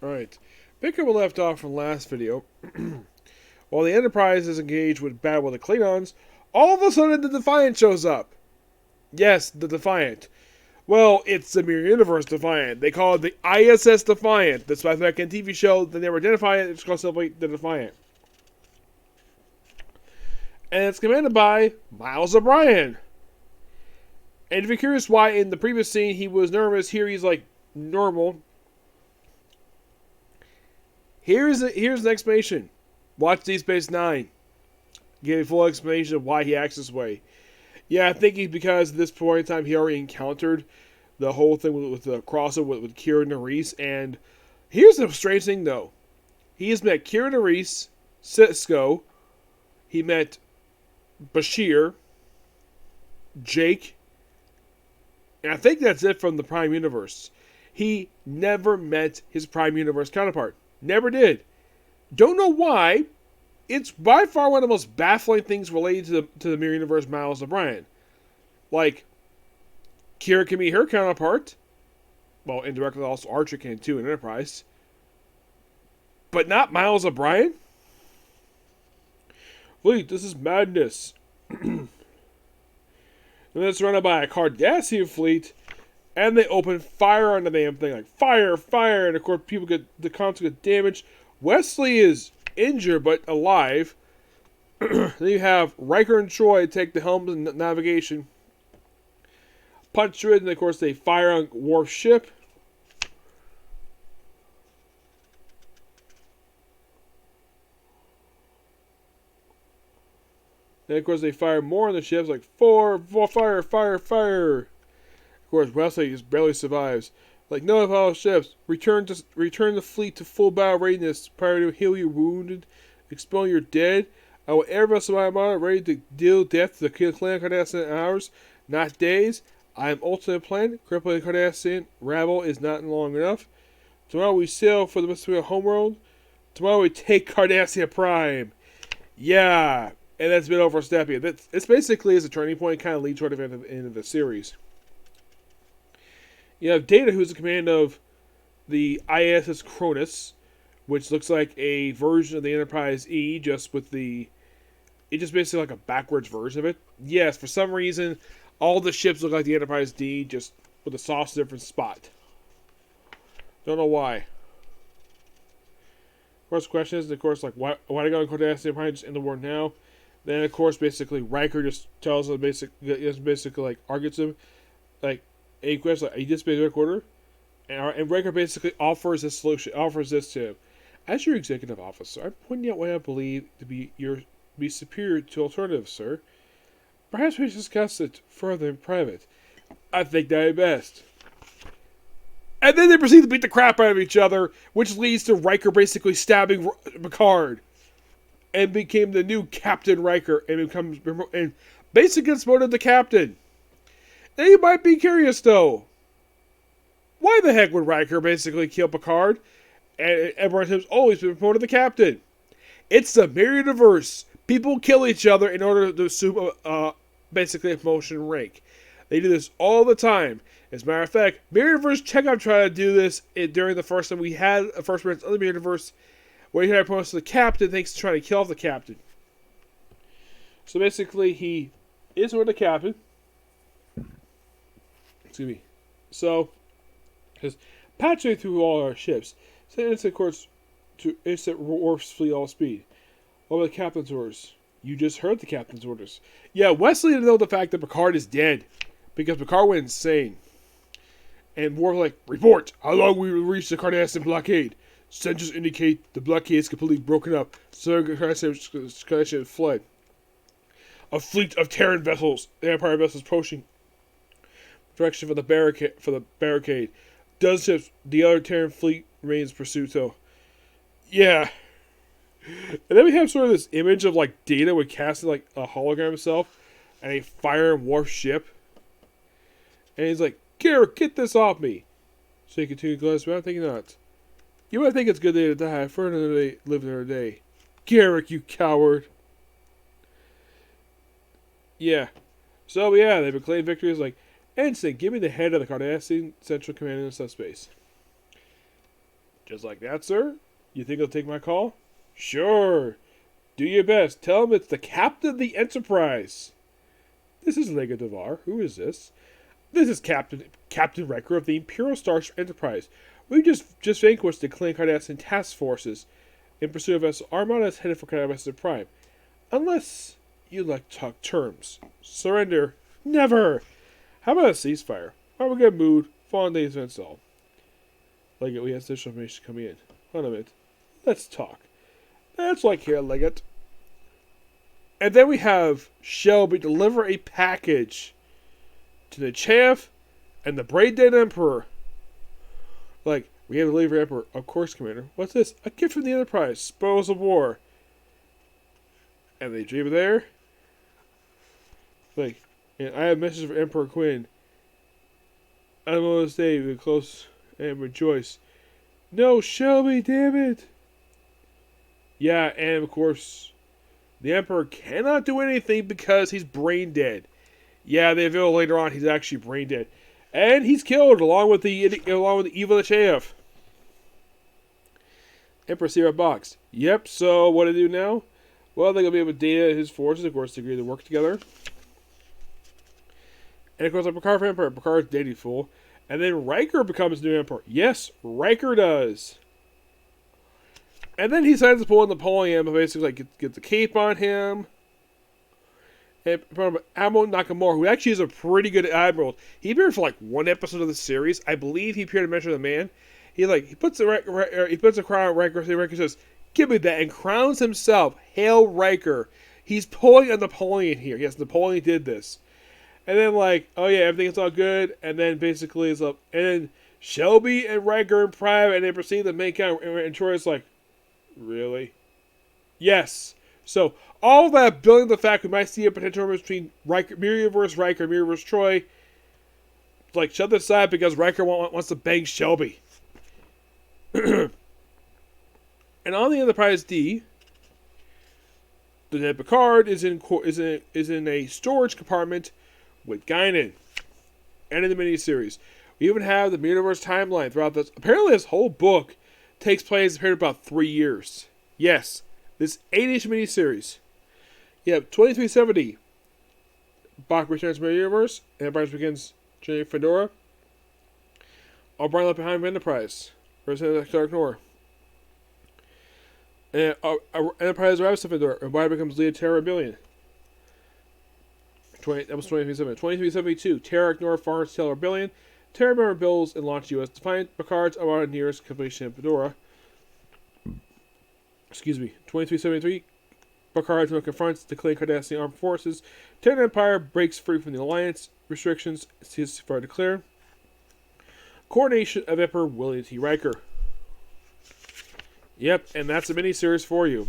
Alright. Pick up where we left off from last video. While the Enterprise is engaged with battle with the Klingons, all of a sudden the Defiant shows up. Yes, the Defiant. Well, it's the Mirror Universe Defiant. They call it the ISS Defiant. That's why back in TV show they never identify it. It's called simply the Defiant. And it's commanded by Miles O'Brien. And if you're curious why in the previous scene he was nervous, here he's like normal. Here's an explanation. Watch Deep Space Nine. Give a full explanation of why he acts this way. Yeah, I think it's because at this point in time he already encountered the whole thing with the crossover with Kira Nerys. And here's the strange thing though. He has met Kira Nerys, Cisco, he met Bashir, Jake, and I think that's it from the Prime Universe. He never met his Prime Universe counterpart. Never did. Don't know why. It's by far one of the most baffling things related to the Mirror Universe Miles O'Brien. Like, Kira can be her counterpart. Well, indirectly also Archer can too in Enterprise. But not Miles O'Brien? Fleet, this is madness. And it's surrounded by a Cardassian fleet, and they open fire on the damn thing. Like, fire, fire, and of course people get the consequent damage. Wesley is injured but alive. Then you have Riker and Troy take the helms and navigation. Punch through it, and of course they fire on Worf's ship. Then of course they fire more on the ships, like fire, fire, fire. Of course Wesley just barely survives. Like, no of all ships, return the fleet to full battle readiness prior to heal your wounded, expel your dead. I will air vessel my armada ready to deal death to the Clan Cardassian in hours, not days. I am ultimate plan. Crippling Cardassian rabble is not long enough. Tomorrow we sail for the Pacific homeworld. Tomorrow we take Cardassia Prime. Yeah, and that's been overstepping. It's basically as a turning point, kind of leads toward the end of the series. You have Data, who's in command of the ISS Cronus, which looks like a version of the Enterprise E, just with it's just basically like a backwards version of it. Yes, for some reason, all the ships look like the Enterprise D, just with a soft different spot. Don't know why. First question is, of course, like, why do I go to Cardassian Prime just in the war now? Then, of course, basically, Riker just tells him, basically, like, argues him, like, a question, like, are you just basic order? And Riker basically offers this solution, offers this to him. As your executive officer, I'm pointing out what I believe to be superior to alternatives, sir. Perhaps we should discuss it further in private. I think that'd be best. And then they proceed to beat the crap out of each other, which leads to Riker basically stabbing Picard, and became the new Captain Riker, and basically gets promoted to captain. Now you might be curious though, why the heck would Riker basically kill Picard, and everyone has always been promoted to captain? It's the Mirror Universe. People kill each other in order to assume basically a promotion rank. They do this all the time. As a matter of fact, Mirror Universe Chekhov tried to do this during the first time we had a first appearance of the Mirror Universe, where he had promoted to the captain thanks to trying to kill off the captain. So basically, he is with the captain. Excuse me. So, his patching through all our ships, send instant course to instant Worf's fleet all speed. What about the captain's orders? You just heard the captain's orders. Yeah, Wesley didn't know the fact that Picard is dead, because Picard went insane. And Worf like, report! How long we will reach the Cardassian blockade? Sensors indicate the blockade is completely broken up, so the Cardassian fled. A fleet of Terran vessels, the Empire vessels approaching direction for the barricade. Does ships, the other Terran fleet remains pursuit, so yeah. And then we have sort of this image of like Data with casting like a hologram of himself and a fire and Worf ship. And he's like, Garrick, get this off me. So he continued to glance around, thinking not. You might think it's a good day to die, for another day, live another day. Garrick, you coward. Yeah. So yeah, they proclaimed victory as like, Ensign, give me the head of the Cardassian Central Command in subspace. Just like that, sir? You think he'll take my call? Sure. Do your best. Tell him it's the captain of the Enterprise. This is Lega Devar. Who is this? This is Captain Riker of the Imperial Starship Enterprise. We just vanquished the Clan Cardassian task forces in pursuit of vessel Armada is headed for Cardassian Prime. Unless you'd like to talk terms. Surrender. Never! How about a ceasefire? Alright, we'll get a mood. Fallen days events all. Leggett, we have additional information coming in. Hold on a minute. Let's talk. That's like here, Leggett. And then we have Shelby deliver a package to the Chaff and the Brain Dead Emperor. Like, we have to deliver Emperor. Of course, Commander. What's this? A gift from the Enterprise. Spoils of war. And they dream there. Like, and I have a message for Emperor Quinn. I'm on this day we close and rejoice. No, Shelby, damn it. Yeah, and of course, the Emperor cannot do anything because he's brain dead. Yeah, they reveal later on he's actually brain dead. And he's killed along with the evil Chaff. Emperor Sierra Box. Yep, so what do they do now? Well, they're going to be able to data his forces, of course, to agree to work together. And of course, like Picard for Emperor. Picard's dating fool. And then Riker becomes new Emperor. Yes, Riker does. And then he decides to pull in Napoleon, but basically like, get the cape on him. And Admiral Nakamura, who actually is a pretty good admiral. He appeared for like one episode of the series. I believe he appeared in Adventure of the Man. He puts a crown on Riker. So Riker says, "Give me that," and crowns himself. Hail Riker. He's pulling a Napoleon here. Yes, Napoleon did this. And then oh yeah, everything's all good. And then basically it's up. And then Shelby and Riker in private, and they proceed to make out. And Troy's like, really? Yes. So all that building the fact we might see a potential romance between Mirror vs. Riker, Mirror vs. Troy. Shut this aside because Riker wants to bang Shelby. And on the Enterprise D, the dead Picard is in a storage compartment with Guinan. And in the miniseries, we even have the Universe timeline throughout this. Apparently, this whole book takes place in about 3 years. Yes, this 8-ish miniseries. You have 2370. Bach returns to the Universe. Enterprise begins journey Fedora. O'Brien left behind Enterprise. Representative Dark Nor. And Enterprise arrives to Fedora. O'Brien becomes lead of Terra Rebellion. That was 2370. 2372. Terra Ignore Farms Tail Rebellion. Terra rebels and launch U.S. Defiant. Picard's around nearest completion in Fedora. Excuse me. 2373. Picard confronts the Clan Cardassian armed forces. Terran Empire breaks free from the Alliance restrictions. Sees far declared. Coordination of Emperor William T. Riker. Yep, and that's a miniseries for you.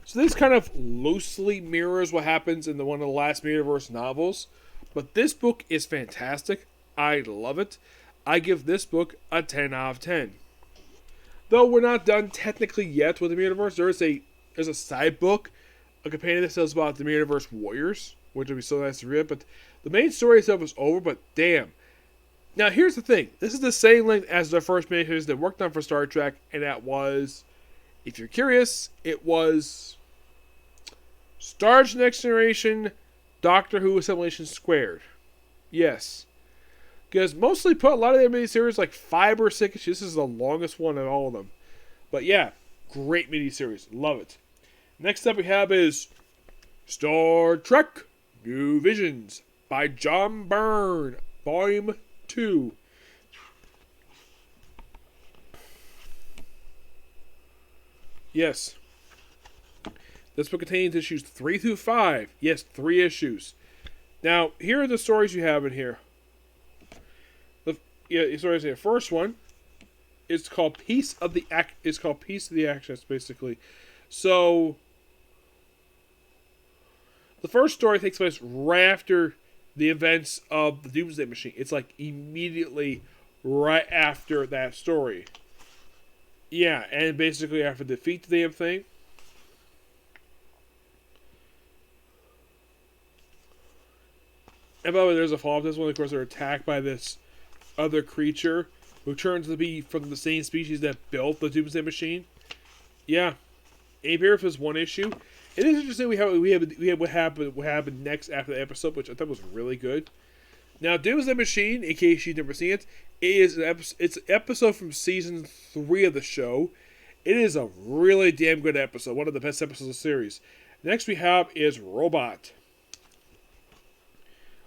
So this kind of loosely mirrors what happens in one of the last Universe novels. But this book is fantastic. I love it. I give this book a 10 out of 10. Though we're not done technically yet with the Universe, there's a side book, a companion that tells about the Universe Warriors, which would be so nice to read. But the main story itself is over, but damn. Now here's the thing. This is the same length as the first miniseries that worked on for Star Trek, and that was, if you're curious, it was Star Trek Next Generation, Doctor Who Assimilation Squared. Yes. Because mostly put a lot of their miniseries like 5 or 6 issues. This is the longest one of all of them. But yeah, great miniseries. Love it. Next up we have is Star Trek New Visions by John Byrne, Volume 2. Yes. This book contains issues 3 through 5. Yes, 3 issues. Now, here are the stories you have in here. The stories in the first one is called Piece of the Access, basically. So the first story takes place right after the events of the Doomsday Machine. It's immediately right after that story. Yeah, and basically after defeat the damn thing. And by the way, there's a follow-up to this one. Of course, they're attacked by this other creature who turns to be from the same species that built the Doomsday Machine. Yeah, Abe was one issue. It is interesting we have what happened next after the episode, which I thought was really good. Now, Doomsday Machine, in case you've never seen it, it's an episode from season 3 of the show. It is a really damn good episode, one of the best episodes of the series. Next we have is Robot,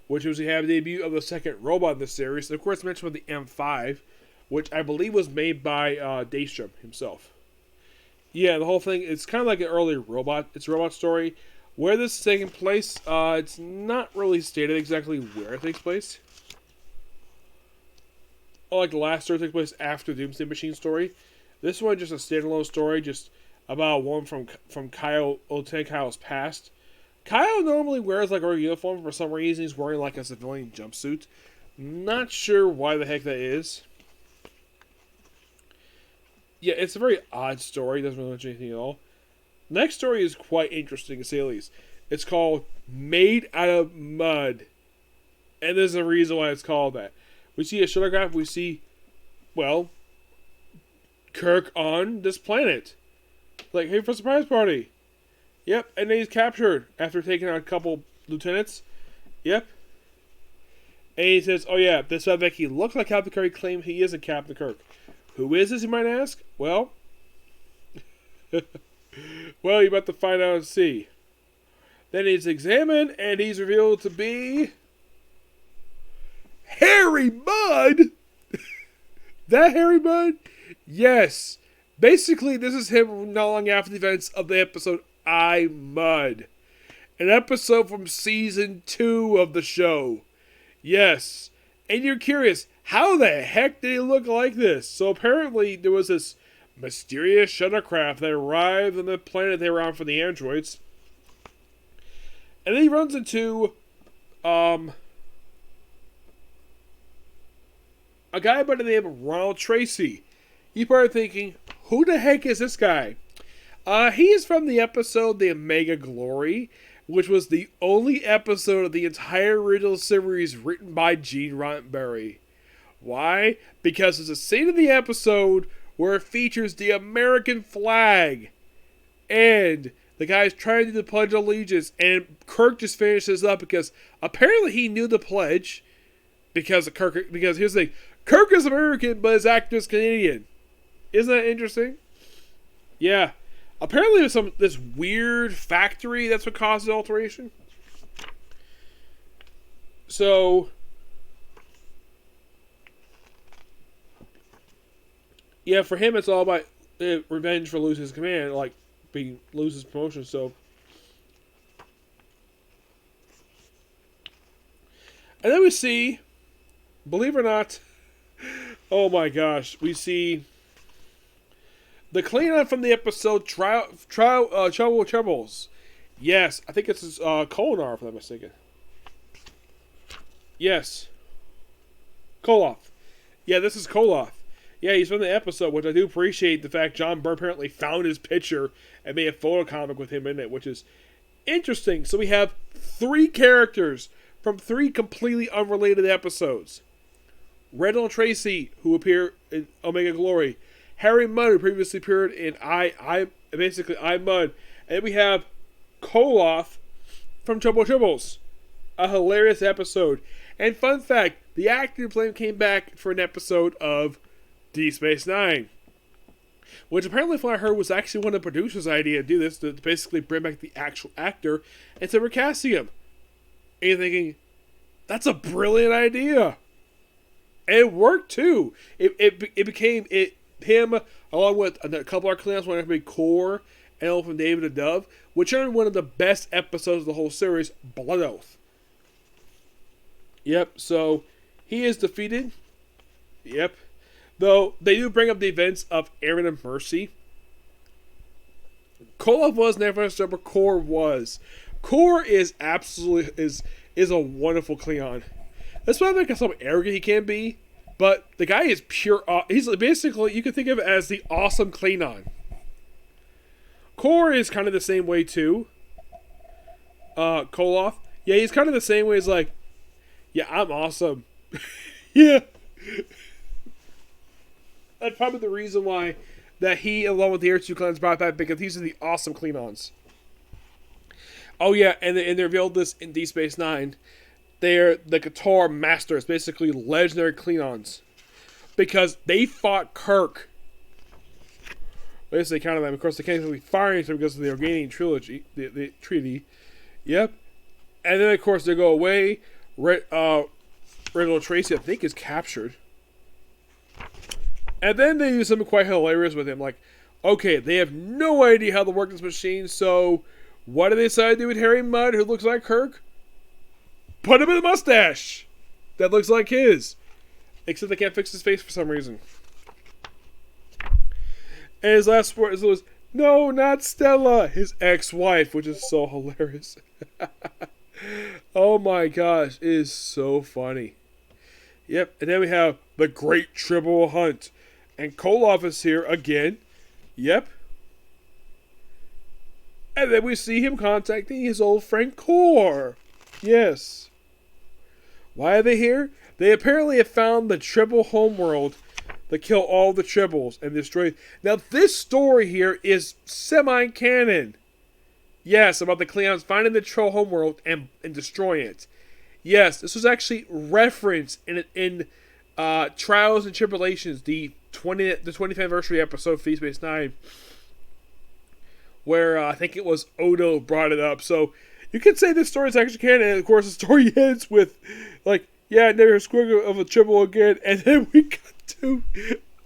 which was the debut of the second robot in the series. And of course, I mentioned with the M5, which I believe was made by Daystrom himself. Yeah, the whole thing, it's kind of like an early robot. It's a robot story. Where this is taking place, it's not really stated exactly where it takes place. Like the last story takes place after the Doomsday Machine story. This one just a standalone story, just about one from Lieutenant Kyle's past. Kyle normally wears like a uniform. For some reason, he's wearing like a civilian jumpsuit. Not sure why the heck that is. Yeah, it's a very odd story. Doesn't really mention anything at all. Next story is quite interesting, to say the least. It's called Made Out of Mud. And there's a reason why it's called that. We see a shuttlecraft, we see, well, Kirk on this planet. Like, hey, for a surprise party. Yep, and then he's captured after taking out a couple lieutenants. Yep. And he says, oh yeah, this fact that he looks like Captain Kirk, he claims he isn't Captain Kirk. Who is this, you might ask? Well, well, you're about to find out and see. Then he's examined, and he's revealed to be Harry Mudd. That Harry Mudd? Yes. Basically, this is him not long after the events of the episode I, Mudd. An episode from season 2 of the show. Yes. And you're curious, how the heck did he look like this? So apparently there was this mysterious shuttlecraft that arrived on the planet they were on for the androids. And then he runs into a guy by the name of Ronald Tracy. You're probably thinking, who the heck is this guy? He is from the episode The Omega Glory, which was the only episode of the entire original series written by Gene Roddenberry. Why? Because there's a scene in the episode where it features the American flag. And the guy's trying to do the Pledge of Allegiance, and Kirk just finishes up because apparently he knew the pledge. Because here's the thing, Kirk is American, but his actor is Canadian. Isn't that interesting? Yeah. Apparently there's this weird factory that's what caused the alteration. So, yeah, for him it's all about revenge for losing his command, like lose his promotion. So, and then we see, believe it or not, oh my gosh, we see the Klingon from the episode Troubles. Yes, I think it's Kolonar, if I'm not mistaken. Yes. Koloth. Yeah, this is Koloth. Yeah, he's from the episode, which I do appreciate the fact John Byrne apparently found his picture and made a photo comic with him in it, which is interesting. So we have 3 characters from 3 completely unrelated episodes. Ronald Tracy, who appeared in Omega Glory. Harry Mudd, who previously appeared in I Mudd. And we have Koloth from Tribbles. A hilarious episode. And fun fact, the actor who played him came back for an episode of Deep Space Nine. Which apparently, from what I heard, was actually one of the producers' idea to do this, to basically bring back the actual actor and to recasting him. And you're thinking, that's a brilliant idea. And it worked too. It became him, along with a couple of our Klingons, one of them Core, and from David the Dove, which are one of the best episodes of the whole series, Blood Oath. Yep, so he is defeated. Yep. Though they do bring up the events of Aaron and Mercy. Koloth was never but Core was. Core is absolutely is a wonderful Klingon. That's why I think how arrogant he can be. But the guy is pure. He's basically, you can think of it as the awesome Klingon. Core is kind of the same way too. Koloth. Yeah, he's kind of the same way as like, yeah, I'm awesome. Yeah. That's probably the reason why that he, along with the Air 2 Klingons, brought back, because these are the awesome Klingons. Oh yeah, and they revealed this in Deep Space Nine. They're the Qatar Masters, basically legendary Klingons, because they fought Kirk. At least they counted them. Of course, they can't be firing them because of the Organian trilogy, the treaty. Yep. And then, of course, they go away. Randall Tracy, I think, is captured. And then they do something quite hilarious with him. Like, okay, they have no idea how to work this machine, so what do they decide to do with Harry Mudd, who looks like Kirk? Put him in a mustache that looks like his. Except they can't fix his face for some reason. And his last word was, "No, not Stella," his ex-wife, which is so hilarious. Oh my gosh, it is so funny. Yep, and then we have the Great Tribble Hunt. And Koloff is here again. Yep. And then we see him contacting his old friend Kor. Yes. Why are they here? They apparently have found the Tribble homeworld that kill all the Tribbles and destroy. Now this story here is semi-canon. Yes, about the Klingons finding the Tribble homeworld and destroying it. Yes, this was actually referenced in Trials and Tribulations, the 20th anniversary episode of Deep Space Nine, where I think it was Odo brought it up. So you could say this story is actually canon. And of course, the story ends with, like, yeah, there's a squiggle of a Tribble again, and then we got to,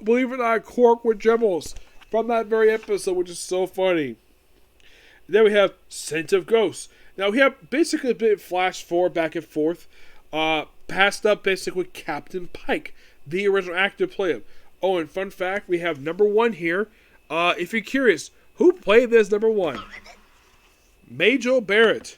believe it or not, Quark with Tribbles from that very episode, which is so funny. And then we have Scent of Ghosts. Now we have basically a bit of flash forward, back and forth, passed up basically Captain Pike, the original actor played him. Oh, and fun fact, we have number 1 here. If you're curious, who played this number 1? Majel Barrett.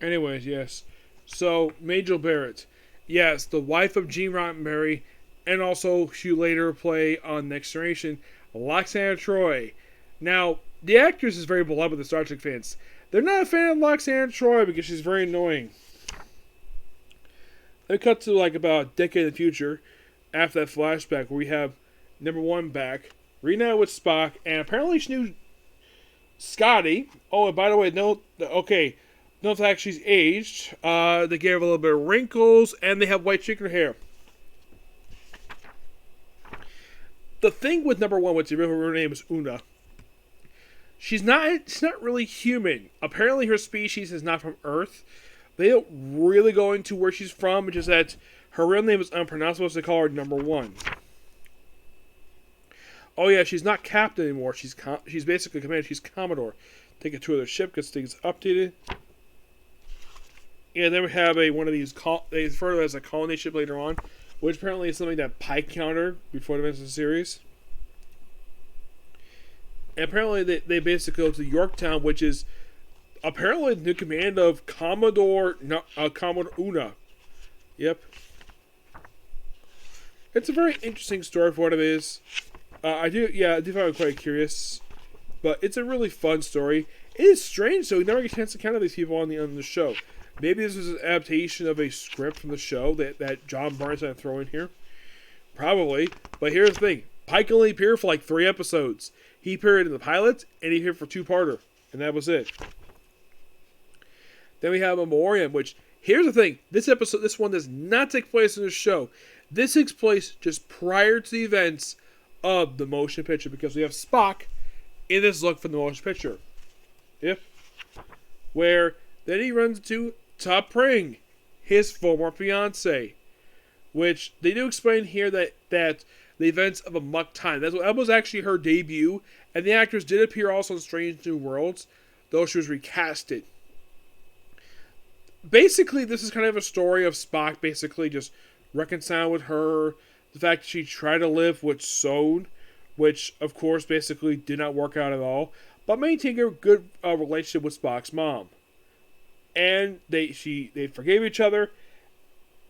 Anyways, yes. So, Majel Barrett. Yes, the wife of Gene Roddenberry, and also she later play on Next Generation, Loxana Troy. Now, the actress is very beloved with the Star Trek fans. They're not a fan of Loxana Troy because she's very annoying. They cut to like about a decade in the future, after that flashback, where we have number 1 back, reunited with Spock, and apparently she knew Scotty. Oh, and by the way, note the fact she's aged. They gave her a little bit of wrinkles, and they have white chicken hair. The thing with number 1, which her name is Una, she's not really human. Apparently, her species is not from Earth. They don't really go into where she's from, which is that her real name is unpronounceable, so they call her number 1. Oh yeah, she's not captain anymore. She's basically commander. She's Commodore. Take a tour of the ship, gets things updated. And then we have one of these, they refer to it as a colony ship later on, which apparently is something that Pike countered before the events of the series. And apparently they basically go to Yorktown, which is apparently the new command of Commodore Una. Yep. It's a very interesting story for what it is. I do find it quite curious. But it's a really fun story. It is strange, though. We never get a chance to encounter these people on the show. Maybe this is an adaptation of a script from the show that John Barnes had to throw in here. Probably. But here's the thing. Pike only appeared for like 3 episodes. He appeared in the pilot, and he appeared for 2-parter. And that was it. Then we have Memoriam, which, here's the thing. This one does not take place in the show. This takes place just prior to the events of the motion picture, because we have Spock in this look from the motion picture. Yep. Where then he runs into T'Pring, his former fiance, which they do explain here that the events of Amok Time, that was actually her debut, and the actress did appear also in Strange New Worlds, though she was recasted. Basically, this is kind of a story of Spock basically just reconciling with her, the fact that she tried to live with Son, which of course basically did not work out at all, but maintaining a good relationship with Spock's mom. And they forgave each other,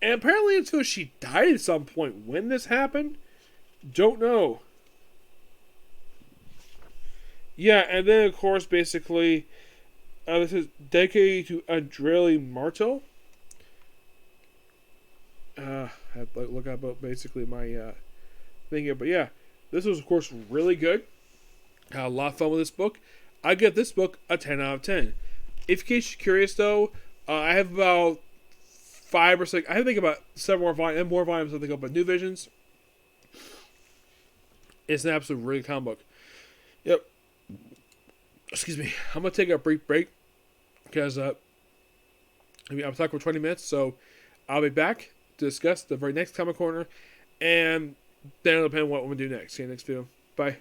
and apparently until she died at some point. When this happened, don't know. Yeah, and then of course basically this is dedicated to Andrei Martel. I have to look up basically my thing here, but yeah, this was of course really good. Had a lot of fun with this book. I give this book a 10 out of 10. If in case you're curious though, I have about 5 or 6. I think about 7 more volumes. I think about New Visions. It's an absolute really comic book. Yep. Excuse me. I'm gonna take a brief break because I'm talking for 20 minutes, so I'll be back to discuss the very next comic corner, and then it'll depend on what we're gonna do next. See you next video. Bye.